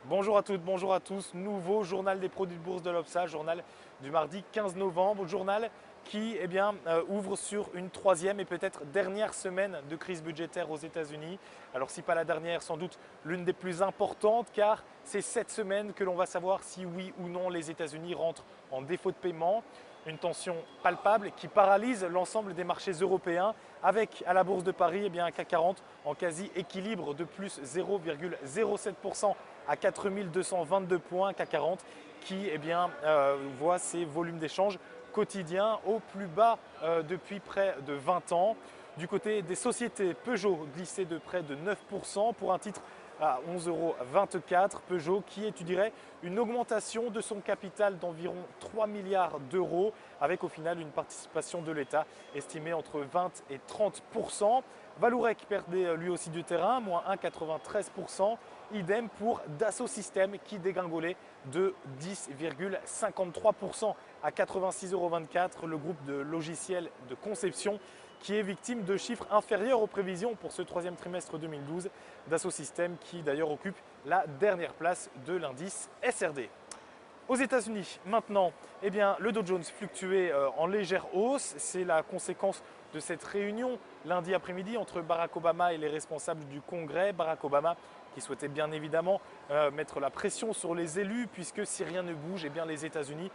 Bonjour à toutes, bonjour à tous. Nouveau journal des produits de bourse de l'Obsa, journal du mardi 15 novembre. Journal qui ouvre sur une troisième et peut-être dernière semaine de crise budgétaire aux États-Unis. Alors si pas la dernière, sans doute l'une des plus importantes car c'est cette semaine que l'on va savoir si oui ou non les États-Unis rentrent en défaut de paiement. Une tension palpable qui paralyse l'ensemble des marchés européens avec à la Bourse de Paris un CAC 40 en quasi équilibre de plus 0,07% à 4 222 points. CAC 40 qui voit ses volumes d'échange quotidiens au plus bas depuis près de 20 ans. Du côté des sociétés, Peugeot glissait de près de 9% pour un titre à 11,24 €. Peugeot qui étudierait une augmentation de son capital d'environ 3 milliards d'euros avec au final une participation de l'État estimée entre 20 et 30%. Valourec perdait lui aussi du terrain, moins 1,93%. Idem pour Dassault Systèmes qui dégringolait de 10,53% à 86,24 €. Le groupe de logiciels de conception qui est victime de chiffres inférieurs aux prévisions pour ce troisième trimestre 2012. Dassault Systèmes qui d'ailleurs occupe la dernière place de l'indice SRD. Aux États-Unis, maintenant, le Dow Jones fluctuait en légère hausse. C'est la conséquence de cette réunion lundi après-midi entre Barack Obama et les responsables du Congrès. Barack Obama qui souhaitait bien évidemment mettre la pression sur les élus puisque si rien ne bouge, les États-Unis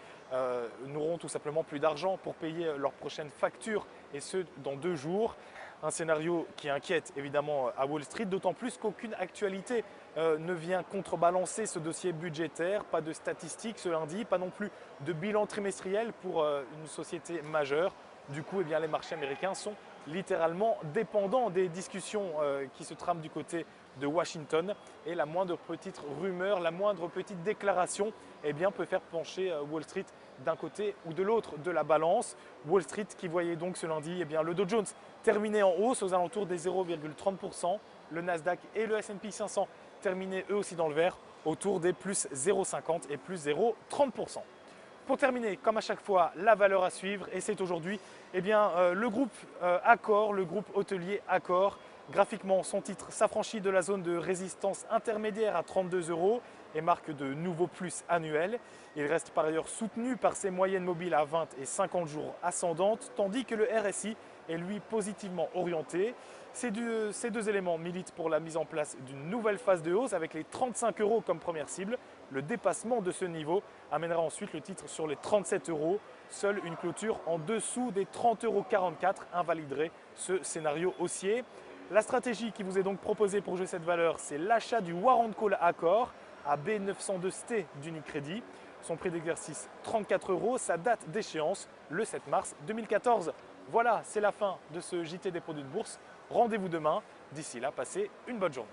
n'auront tout simplement plus d'argent pour payer leurs prochaines factures et ce dans 2 jours. Un scénario qui inquiète évidemment à Wall Street, d'autant plus qu'aucune actualité ne vient contrebalancer ce dossier budgétaire. Pas de statistiques ce lundi, pas non plus de bilan trimestriel pour une société majeure. Du coup, les marchés américains sont littéralement dépendants des discussions qui se trament du côté de Washington et la moindre petite rumeur, la moindre petite déclaration peut faire pencher Wall Street d'un côté ou de l'autre de la balance. Wall Street qui voyait donc ce lundi le Dow Jones terminer en hausse aux alentours des 0,30%. Le Nasdaq et le S&P 500 terminaient eux aussi dans le vert autour des plus 0,50 et plus 0,30%. Pour terminer, comme à chaque fois, la valeur à suivre et c'est aujourd'hui le groupe Accor, le groupe hôtelier Accor. Graphiquement, son titre s'affranchit de la zone de résistance intermédiaire à 32 € et marque de nouveaux plus annuels. Il reste par ailleurs soutenu par ses moyennes mobiles à 20 et 50 jours ascendantes, tandis que le RSI est lui positivement orienté. Ces deux éléments militent pour la mise en place d'une nouvelle phase de hausse avec les 35 € comme première cible. Le dépassement de ce niveau amènera ensuite le titre sur les 37 €. Seule une clôture en dessous des 30,44 € invaliderait ce scénario haussier. La stratégie qui vous est donc proposée pour jouer cette valeur, c'est l'achat du Warrant Call Accor à B902ST d'Unicredit. Son prix d'exercice 34 €, sa date d'échéance le 7 mars 2014. Voilà, c'est la fin de ce JT des produits de bourse. Rendez-vous demain. D'ici là, passez une bonne journée.